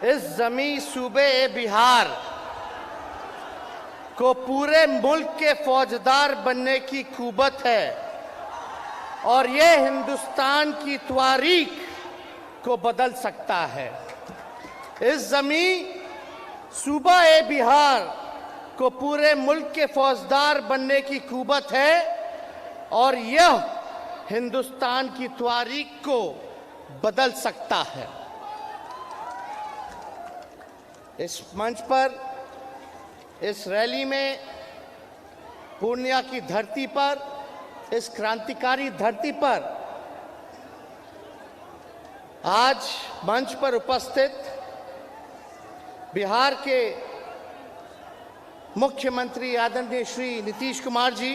इस जमी सूबे बिहार को पूरे मुल्क के फौजदार बनने की कुव्वत है और ये हिंदुस्तान की तारीख को बदल सकता है। इस जमी सूबा ए बिहार को पूरे मुल्क के फौजदार बनने की कुव्वत है और यह हिंदुस्तान की तारीख को बदल सकता है। इस मंच पर, इस रैली में, पूर्णिया की धरती पर, इस क्रांतिकारी धरती पर आज मंच पर उपस्थित बिहार के मुख्यमंत्री आदरणीय श्री नीतीश कुमार जी,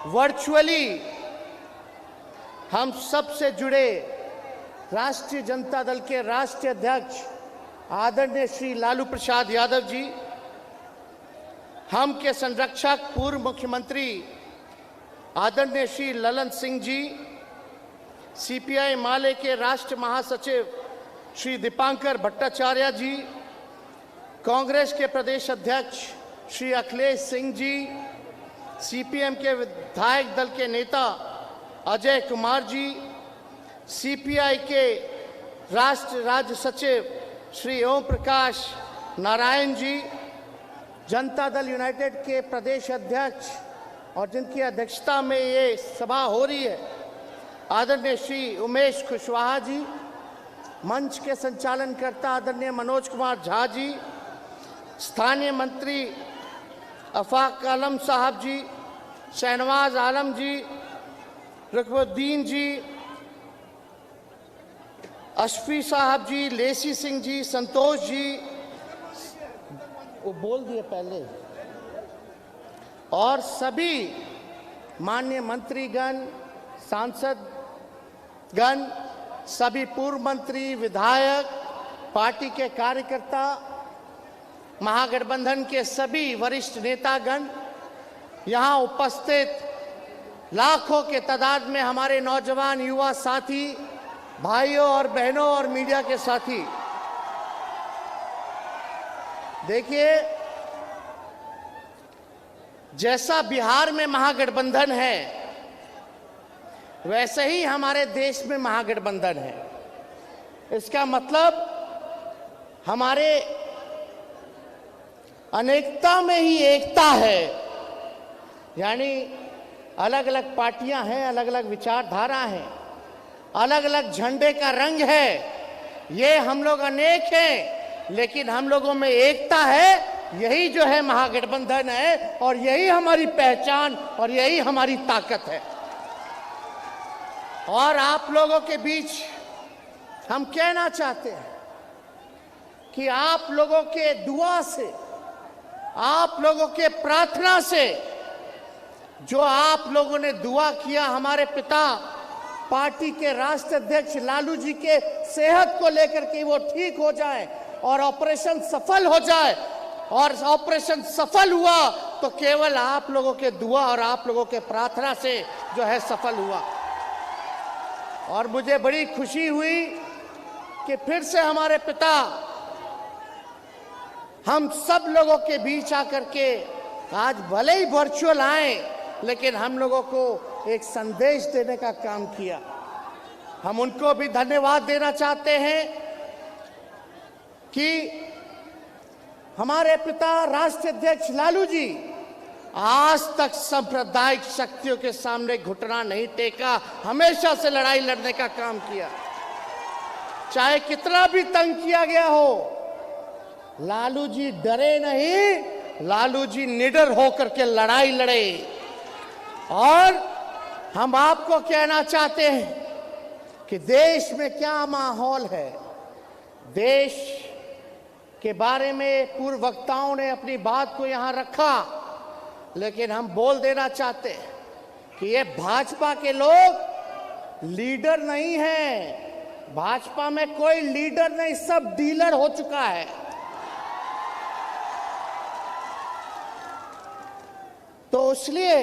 वर्चुअली हम सब से जुड़े राष्ट्रीय जनता दल के राष्ट्रीय अध्यक्ष आदरणीय श्री लालू प्रसाद यादव जी, हम के संरक्षक पूर्व मुख्यमंत्री आदरणीय श्री ललन सिंह जी, सीपीआई माले के राष्ट्रीय महासचिव श्री दीपांकर भट्टाचार्य जी, कांग्रेस के प्रदेश अध्यक्ष श्री अखिलेश सिंह जी, सीपीएम के विधायक दल के नेता अजय कुमार जी, सीपीआई के राष्ट्रीय राज्य सचिव श्री ओम प्रकाश नारायण जी, जनता दल यूनाइटेड के प्रदेश अध्यक्ष और जिनकी अध्यक्षता में ये सभा हो रही है आदरणीय श्री उमेश कुशवाहा जी, मंच के संचालनकर्ता आदरणीय मनोज कुमार झा जी, स्थानीय मंत्री अफाक आलम साहब जी, शहनवाज आलम जी, रुकनुद्दीन जी, अशफी साहब जी, लेसी सिंह जी, संतोष जी, वो बोल दिए पहले, और सभी माननीय मंत्रीगण, सांसदगण, सभी पूर्व मंत्री, विधायक, पार्टी के कार्यकर्ता, महागठबंधन के सभी वरिष्ठ नेतागण, यहाँ उपस्थित लाखों के तादाद में हमारे नौजवान युवा साथी, भाइयों और बहनों और मीडिया के साथी, देखिए जैसा बिहार में महागठबंधन है वैसे ही हमारे देश में महागठबंधन है। इसका मतलब हमारे अनेकता में ही एकता है, यानी अलग अलग पार्टियां हैं, अलग अलग विचारधारा हैं, अलग अलग झंडे का रंग है, ये हम लोग अनेक हैं लेकिन हम लोगों में एकता है। यही जो है महागठबंधन है और यही हमारी पहचान और यही हमारी ताकत है। और आप लोगों के बीच हम कहना चाहते हैं कि आप लोगों के दुआ से, आप लोगों के प्रार्थना से, जो आप लोगों ने दुआ किया हमारे पिता पार्टी के राष्ट्रीय अध्यक्ष लालू जी के सेहत को लेकर के वो ठीक हो जाए और ऑपरेशन सफल हो जाए, और ऑपरेशन सफल हुआ तो केवल आप लोगों के दुआ और आप लोगों के प्रार्थना से जो है सफल हुआ। और मुझे बड़ी खुशी हुई कि फिर से हमारे पिता हम सब लोगों के बीच आकर के आज भले ही वर्चुअल आए लेकिन हम लोगों को एक संदेश देने का काम किया। हम उनको भी धन्यवाद देना चाहते हैं कि हमारे पिता राष्ट्रीय अध्यक्ष लालू जी आज तक सांप्रदायिक शक्तियों के सामने घुटना नहीं टेका, हमेशा से लड़ाई लड़ने का काम किया। चाहे कितना भी तंग किया गया हो, लालू जी डरे नहीं, लालू जी निडर होकर के लड़ाई लड़े। और हम आपको कहना चाहते हैं कि देश में क्या माहौल है, देश के बारे में पूर्व वक्ताओं ने अपनी बात को यहां रखा, लेकिन हम बोल देना चाहते हैं कि ये भाजपा के लोग लीडर नहीं हैं। भाजपा में कोई लीडर नहीं, सब डीलर हो चुका है। तो इसलिए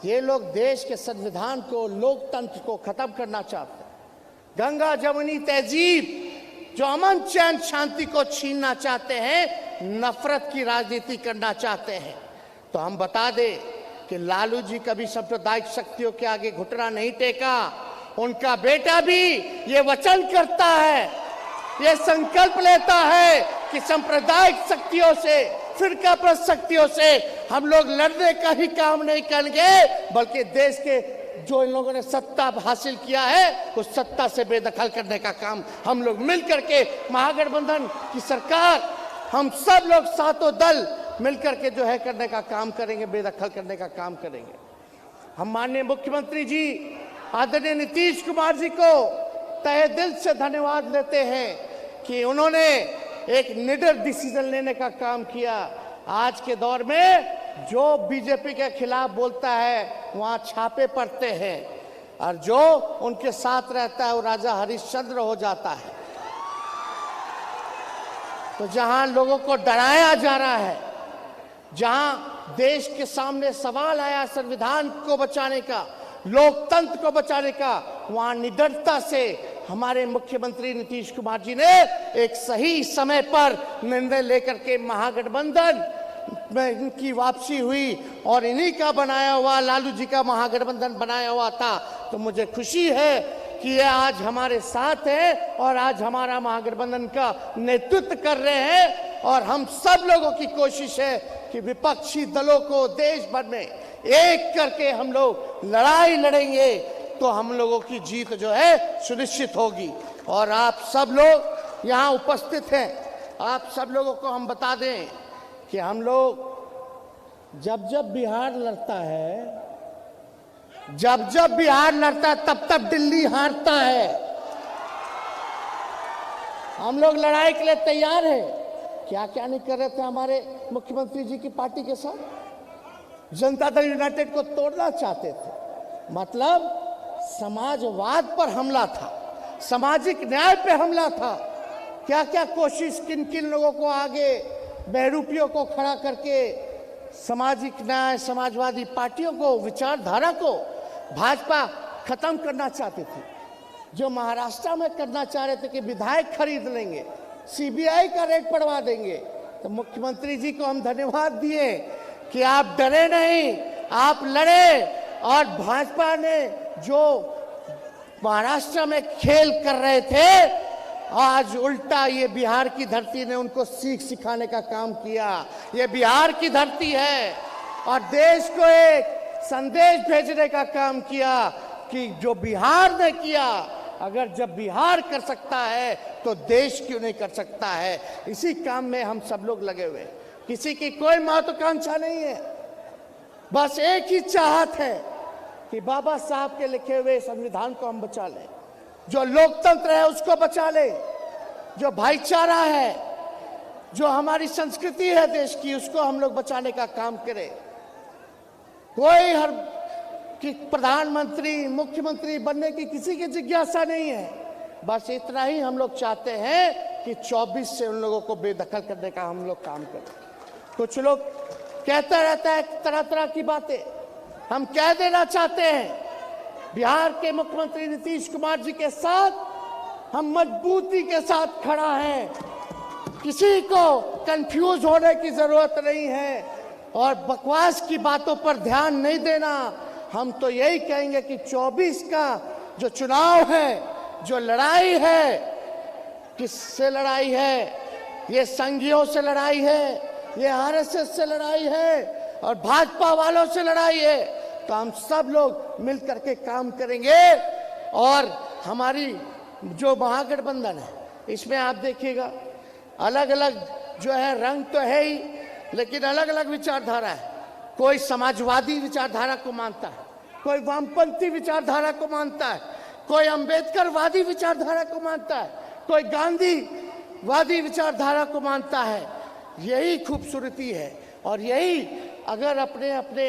ये लोग देश के संविधान को, लोकतंत्र को खत्म करना चाहते हैं। गंगा जमुनी तहजीब जो अमन चैन शांति को छीनना चाहते हैं, नफरत की राजनीति करना चाहते हैं। तो हम बता दें कि लालू जी कभी सांप्रदायिक शक्तियों के आगे घुटना नहीं टेका। उनका बेटा भी ये वचन करता है, ये संकल्प लेता है कि सांप्रदायिक शक्तियों से, फिरकापरस्त शक्तियों से हम लोग लड़ने का ही काम नहीं करेंगे, बल्कि देश के जो इन लोगों ने सत्ता हासिल किया है उस सत्ता से बेदखल करने का काम हम लोग मिलकर के, महागठबंधन की सरकार, हम सब लोग सातों दल मिलकर के जो है करने का काम करेंगे, बेदखल करने का काम करेंगे। हम माननीय मुख्यमंत्री जी आदरणीय नीतीश कुमार जी को तहे दिल से धन्यवाद देते हैं कि उन्होंने एक निडर डिसीजन लेने का काम किया। आज के दौर में जो बीजेपी के खिलाफ बोलता है वहां छापे पड़ते हैं, और जो उनके साथ रहता है वो राजा हरिश्चंद्र हो जाता है। तो जहां लोगों को डराया जा रहा है, जहां देश के सामने सवाल आया संविधान को बचाने का, लोकतंत्र को बचाने का, वहां निडरता से हमारे मुख्यमंत्री नीतीश कुमार जी ने एक सही समय पर निर्णय लेकर के महागठबंधन में इनकी वापसी हुई और इन्हीं का बनाया हुआ, लालू जी का महागठबंधन बनाया हुआ था। तो मुझे खुशी है कि ये आज हमारे साथ है और आज हमारा महागठबंधन का नेतृत्व कर रहे हैं। और हम सब लोगों की कोशिश है कि विपक्षी दलों को देश भर में एक करके हम लोग लड़ाई लड़ेंगे, तो हम लोगों की जीत जो है सुनिश्चित होगी। और आप सब लोग यहाँ उपस्थित हैं, आप सब लोगों को हम बता दें कि हम लोग जब जब बिहार लड़ता है, जब बिहार लड़ता है तब तब दिल्ली हारता है। हम लोग लड़ाई के लिए तैयार हैं। क्या क्या नहीं कर रहे थे हमारे मुख्यमंत्री जी की पार्टी के साथ। जनता दल यूनाइटेड को तोड़ना चाहते थे, मतलब समाजवाद पर हमला था, सामाजिक न्याय पे हमला था। क्या क्या कोशिश किन किन लोगों को आगे बहरूपियों को खड़ा करके सामाजिक न्याय, समाजवादी पार्टियों को, विचारधारा को भाजपा खत्म करना चाहती थी। जो महाराष्ट्र में करना चाह रहे थे कि विधायक खरीद लेंगे, सीबीआई का रेट पड़वा देंगे। तो मुख्यमंत्री जी को हम धन्यवाद दिए कि आप डरे नहीं, आप लड़े। और भाजपा ने जो महाराष्ट्र में खेल कर रहे थे, आज उल्टा ये बिहार की धरती ने उनको सीख सिखाने का काम किया। ये बिहार की धरती है और देश को एक संदेश भेजने का काम किया कि जो बिहार ने किया, अगर जब बिहार कर सकता है तो देश क्यों नहीं कर सकता है। इसी काम में हम सब लोग लगे हुए, किसी की कोई महत्वाकांक्षा नहीं है, बस एक ही चाहत है कि बाबा साहब के लिखे हुए संविधान को हम बचा लें, जो लोकतंत्र है उसको बचा ले, जो भाईचारा है, जो हमारी संस्कृति है देश की, उसको हम लोग बचाने का काम करें। कोई हर कि प्रधानमंत्री, मुख्यमंत्री बनने की किसी की जिज्ञासा नहीं है, बस इतना ही हम लोग चाहते हैं कि 24 से उन लोगों को बेदखल करने का हम लोग काम करें। कुछ लोग कहता रहता है तरह तरह की बातें, हम कह देना चाहते हैं बिहार के मुख्यमंत्री नीतीश कुमार जी के साथ हम मजबूती के साथ खड़ा है। किसी को कंफ्यूज होने की जरूरत नहीं है और बकवास की बातों पर ध्यान नहीं देना। हम तो यही कहेंगे कि 24 का जो चुनाव है, जो लड़ाई है, किससे लड़ाई है? ये संघियों से लड़ाई है, ये आरएसएस से लड़ाई है और भाजपा वालों से लड़ाई है। तो हम सब लोग मिल करके काम करेंगे और हमारी जो महागठबंधन है, इसमें आप देखिएगा अलग अलग जो है रंग तो है ही, लेकिन अलग अलग विचारधारा है। कोई समाजवादी विचारधारा को मानता है, कोई वामपंथी विचारधारा को मानता है, कोई अंबेडकरवादी विचारधारा को मानता है, कोई गांधीवादी विचारधारा को मानता है। यही खूबसूरती है और यही अगर अपने अपने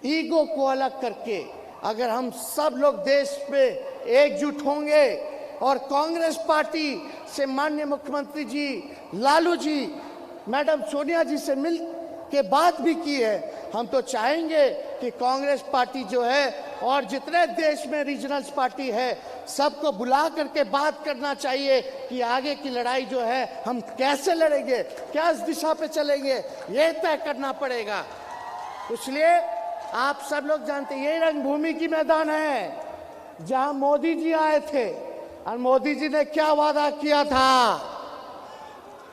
ईगो को अलग करके अगर हम सब लोग देश में एकजुट होंगे और कांग्रेस पार्टी से माननीय मुख्यमंत्री जी लालू जी, मैडम सोनिया जी से मिल के बात भी की है, हम तो चाहेंगे कि कांग्रेस पार्टी जो है और जितने देश में रीजनल्स पार्टी है सबको बुला करके बात करना चाहिए कि आगे की लड़ाई जो है हम कैसे लड़ेंगे, किस दिशा पे चलेंगे, ये तय करना पड़ेगा। इसलिए आप सब लोग जानते हैं ये रंगभूमि की मैदान है जहां मोदी जी आए थे और मोदी जी ने क्या वादा किया था।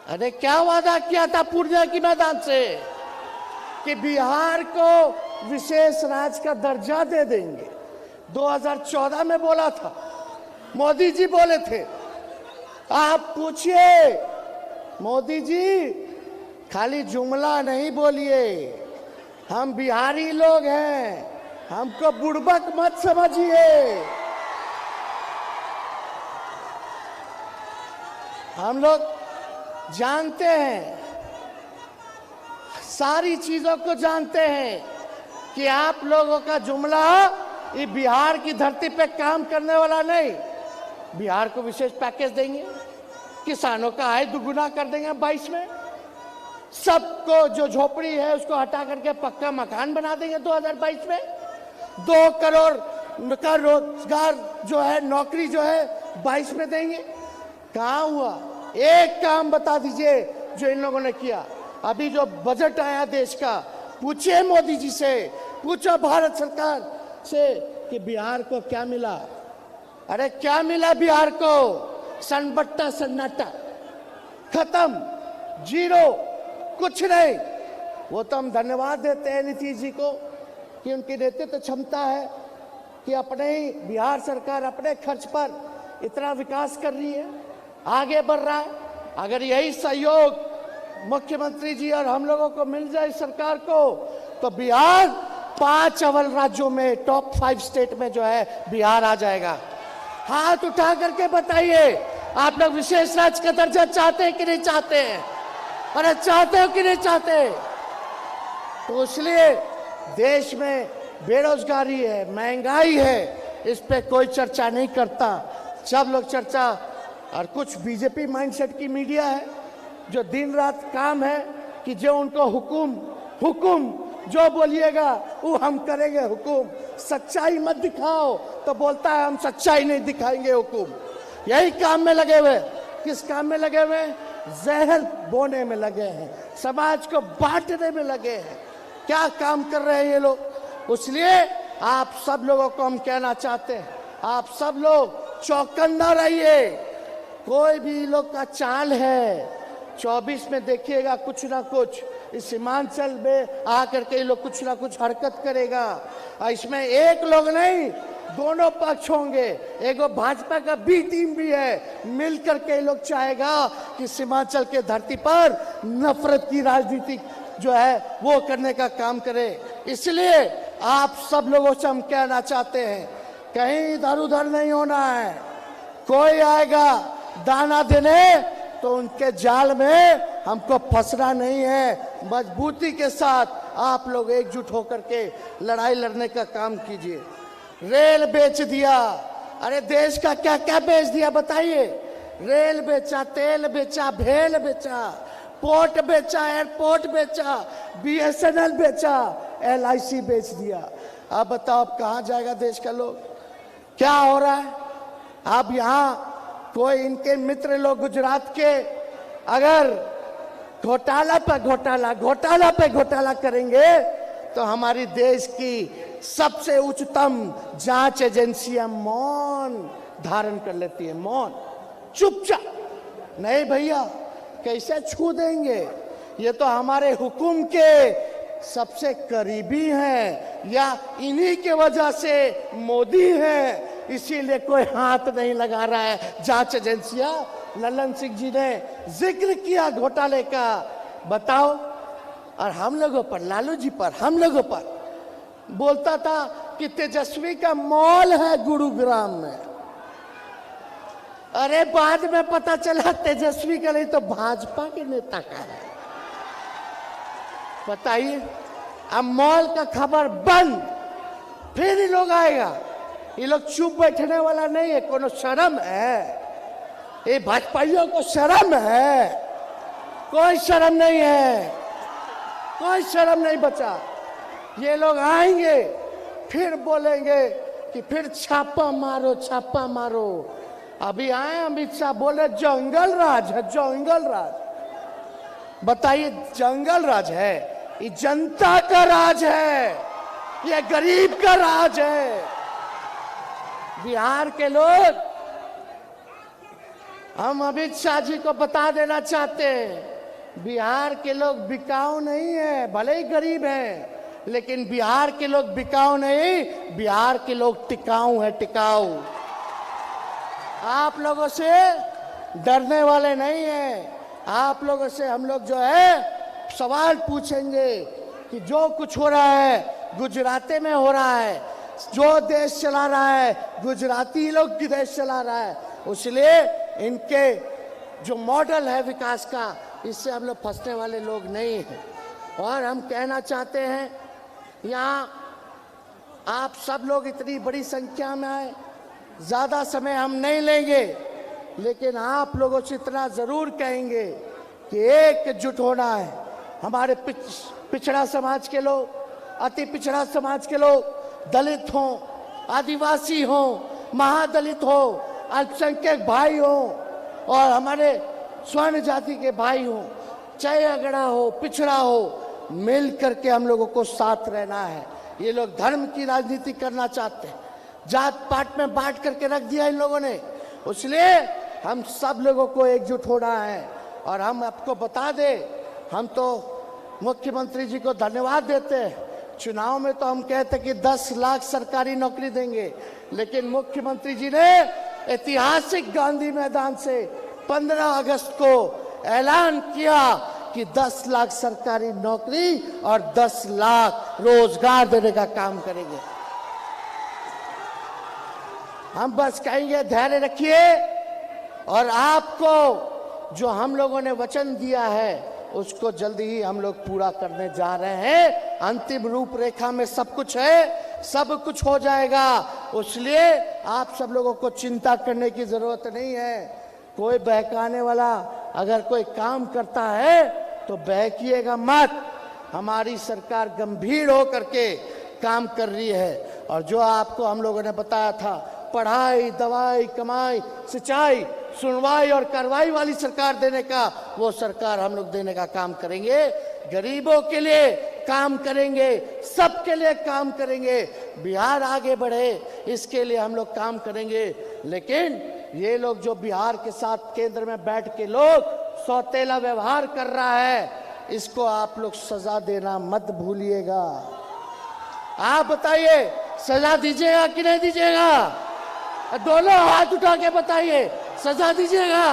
अरे क्या वादा किया था पूर्णिया की मैदान से कि बिहार को विशेष राज्य का दर्जा दे देंगे। 2014 में बोला था, मोदी जी बोले थे। आप पूछिए मोदी जी, खाली जुमला नहीं बोलिए, हम बिहारी लोग हैं, हमको बुड़बक मत समझिए। हम लोग जानते हैं, सारी चीजों को जानते हैं कि आप लोगों का जुमला ये बिहार की धरती पे काम करने वाला नहीं। बिहार को विशेष पैकेज देंगे, किसानों का आय दुगुना कर देंगे 22 में, सबको जो झोपड़ी है उसको हटा करके पक्का मकान बना देंगे 2022 में, 2 करोड़ का रोजगार जो है, नौकरी जो है 22 में देंगे। कहाँ हुआ? एक काम बता दीजिए जो इन लोगों ने किया। अभी जो बजट आया देश का, पूछिए मोदी जी से, पूछो भारत सरकार से कि बिहार को क्या मिला। अरे क्या मिला बिहार को? सन्नाटा सन्नाटा, खत्म, जीरो, कुछ नहीं। वो तो हम धन्यवाद देते हैं नीतीश जी को कि उनकी नेतृत्व क्षमता है कि अपने ही बिहार सरकार अपने खर्च पर इतना विकास कर रही है, आगे बढ़ रहा है। अगर यही सहयोग मुख्यमंत्री जी और हम लोगों को मिल जाए सरकार को, तो बिहार 5 अव्वल राज्यों में, टॉप 5 स्टेट में जो है बिहार आ जाएगा। हाथ उठा करके बताइए, आप लोग विशेष राज्य का दर्जा चाहते हैं कि नहीं चाहते हैं? अरे चाहते हो कि नहीं चाहते? तो इसलिए देश में बेरोजगारी है, महंगाई है, इस पे कोई चर्चा नहीं करता। सब लोग चर्चा, और कुछ बीजेपी माइंडसेट की मीडिया है जो दिन रात काम है कि जो उनको हुकुम जो बोलिएगा वो हम करेंगे हुकुम, सच्चाई मत दिखाओ तो बोलता है हम सच्चाई नहीं दिखाएंगे हुकुम। यही काम में लगे हुए। किस काम में लगे हुए? जहर बोने में लगे हैं, समाज को बांटने में लगे हैं। क्या काम कर रहे हैं ये लोग? इसलिए आप सब लोगों को हम कहना चाहते हैं, आप सब लोग चौकन्ना रहिए। कोई भी लोग का चाल है, 24 में देखिएगा कुछ ना कुछ इस सीमांचल में आकर के लोग कुछ ना कुछ हरकत करेगा। और इसमें एक लोग नहीं, दोनों पक्ष होंगे। एक भाजपा का बी टीम भी है, मिलकर के लोग चाहेगा कि सीमांचल के धरती पर नफरत की राजनीति जो है वो करने का काम करे। इसलिए आप सब लोगों से हम कहना चाहते हैं, कहीं इधर उधर नहीं होना है। कोई आएगा दाना देने तो उनके जाल में हमको फंसना नहीं है। मजबूती के साथ आप लोग एकजुट होकर के लड़ाई लड़ने का काम कीजिए। रेल बेच दिया, अरे देश का क्या क्या बेच दिया बताइए? रेल बेचा, तेल बेचा, भेल बेचा, पोर्ट बेचा, एयरपोर्ट बेचा, BSNL बेचा, LIC बेच दिया। अब बताओ अब कहाँ जाएगा देश का लोग? क्या हो रहा है? अब यहाँ कोई इनके मित्र लोग गुजरात के अगर घोटाला पे घोटाला करेंगे तो हमारी देश की सबसे उच्चतम जांच एजेंसियां मौन धारण कर लेती है, मौन, चुपचाप। नहीं भैया, कैसे छू देंगे? ये तो हमारे हुकुम के सबसे करीबी हैं, या इन्हीं के वजह से मोदी है, इसीलिए कोई हाथ नहीं लगा रहा है। जांच एजेंसियां, ललन सिंह जी ने जिक्र किया घोटाले का, बताओ। और हम लोगों पर, लालू जी पर, हम लोगों पर बोलता था कि तेजस्वी का मॉल है गुरुग्राम में। अरे बाद में पता चला तेजस्वी का नहीं तो भाजपा के नेता का है। बताइए, अब मॉल का खबर बंद, फिर ये लोग आएगा। ये लोग चुप बैठने वाला नहीं है। कोनो शर्म है? ये भाजपाइयों को शर्म है? कोई शर्म नहीं है, कोई शर्म नहीं बचा। ये लोग आएंगे, फिर बोलेंगे कि फिर छापा मारो छापा मारो। अभी आए अमित शाह बोले जंगल राज है, जंगल राज। बताइए जंगल राज है? ये जनता का राज है, ये गरीब का राज है। बिहार के लोग, हम अमित शाह जी को बता देना चाहते हैं, बिहार के लोग बिकाऊ नहीं है। भले ही गरीब हैं, लेकिन बिहार के लोग बिकाऊ नहीं, बिहार के लोग टिकाऊ है, टिकाऊ। आप लोगों से डरने वाले नहीं हैं। आप लोगों से हम लोग जो है सवाल पूछेंगे कि जो कुछ हो रहा है गुजराती में हो रहा है, जो देश चला रहा है गुजराती लोग की देश चला रहा है। इसलिए इनके जो मॉडल है विकास का, इससे हम लोग फंसने वाले लोग नहीं हैं। और हम कहना चाहते हैं, यहाँ आप सब लोग इतनी बड़ी संख्या में आए, ज़्यादा समय हम नहीं लेंगे, लेकिन आप लोगों से इतना ज़रूर कहेंगे कि एकजुट होना है। हमारे पिछड़ा समाज के लोग, अति पिछड़ा समाज के लोग, दलित हों, आदिवासी हों, महादलित हो, अल्पसंख्यक भाई हों और हमारे स्वर्ण जाति के भाई हों, चाहे अगड़ा हो, पिछड़ा हो, मिल करके हम लोगों को साथ रहना है। ये लोग धर्म की राजनीति करना चाहते हैं, जात पात में बांट करके रख दिया इन लोगों ने। इसलिए हम सब लोगों को एकजुट होना है। और हम आपको बता दें, हम तो मुख्यमंत्री जी को धन्यवाद देते हैं। चुनाव में तो हम कहते कि 10 लाख सरकारी नौकरी देंगे, लेकिन मुख्यमंत्री जी ने ऐतिहासिक गांधी मैदान से 15 अगस्त को ऐलान किया कि 10 लाख सरकारी नौकरी और 10 लाख रोजगार देने का काम करेंगे। हम बस कहेंगे धैर्य रखिए, और आपको जो हम लोगों ने वचन दिया है उसको जल्दी ही हम लोग पूरा करने जा रहे हैं। अंतिम रूपरेखा में सब कुछ है, सब कुछ हो जाएगा। इसलिए आप सब लोगों को चिंता करने की जरूरत नहीं है। कोई बहकाने वाला अगर कोई काम करता है तो बहकिएगा मत। हमारी सरकार गंभीर होकर के काम कर रही है। और जो आपको हम लोगों ने बताया था, पढ़ाई, दवाई, कमाई, सिंचाई, सुनवाई और कार्रवाई वाली सरकार देने का, वो सरकार हम लोग देने का काम करेंगे। गरीबों के लिए काम करेंगे, सबके लिए काम करेंगे। बिहार आगे बढ़े इसके लिए हम लोग काम करेंगे। लेकिन ये लोग जो बिहार के साथ केंद्र में बैठ के लोग सौतेला व्यवहार कर रहा है, इसको आप लोग सजा देना मत भूलिएगा। आप बताइए, सजा दीजिएगा कि नहीं दीजिएगा? दोनों हाथ उठा के बताइए, सजा दीजिएगा।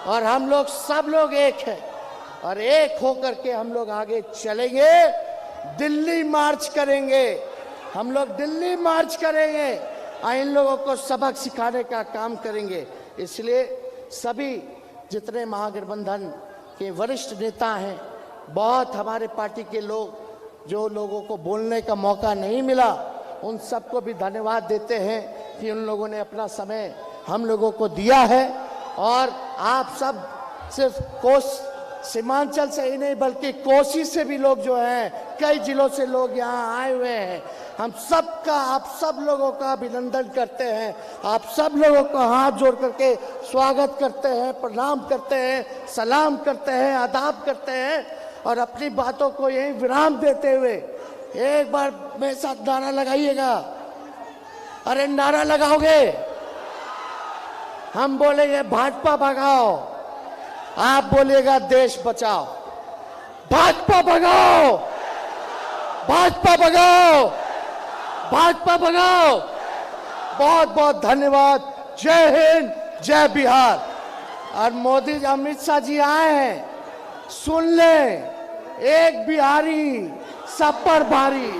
और हम लोग सब लोग एक हैं, और एक होकर के हम लोग आगे चलेंगे। दिल्ली मार्च करेंगे, हम लोग दिल्ली मार्च करेंगे और इन लोगों को सबक सिखाने का काम करेंगे। इसलिए सभी जितने महागठबंधन के वरिष्ठ नेता हैं, बहुत हमारे पार्टी के लोग जो लोगों को बोलने का मौका नहीं मिला, उन सबको भी धन्यवाद देते हैं कि उन लोगों ने अपना समय हम लोगों को दिया है। और आप सब सिर्फ सीमांचल से ही नहीं बल्कि कोसी से भी लोग जो हैं, कई जिलों से लोग यहाँ आए हुए हैं। हम सबका, आप सब लोगों का अभिनंदन करते हैं। आप सब लोगों को हाथ जोड़ करके स्वागत करते हैं, प्रणाम करते हैं, सलाम करते हैं, आदाब करते हैं। और अपनी बातों को यही विराम देते हुए एक बार मेरे साथ नारा लगाइएगा। अरे नारा लगाओगे? हम बोलेंगे भाजपा भगाओ, आप बोलिएगा देश बचाओ। भाजपा भगाओ, भाजपा भगाओ, भाजपा भगाओ। बहुत बहुत धन्यवाद। जय हिंद, जय बिहार। और मोदी जी, अमित शाह जी आए हैं, सुन लें, एक बिहारी सब पर भारी।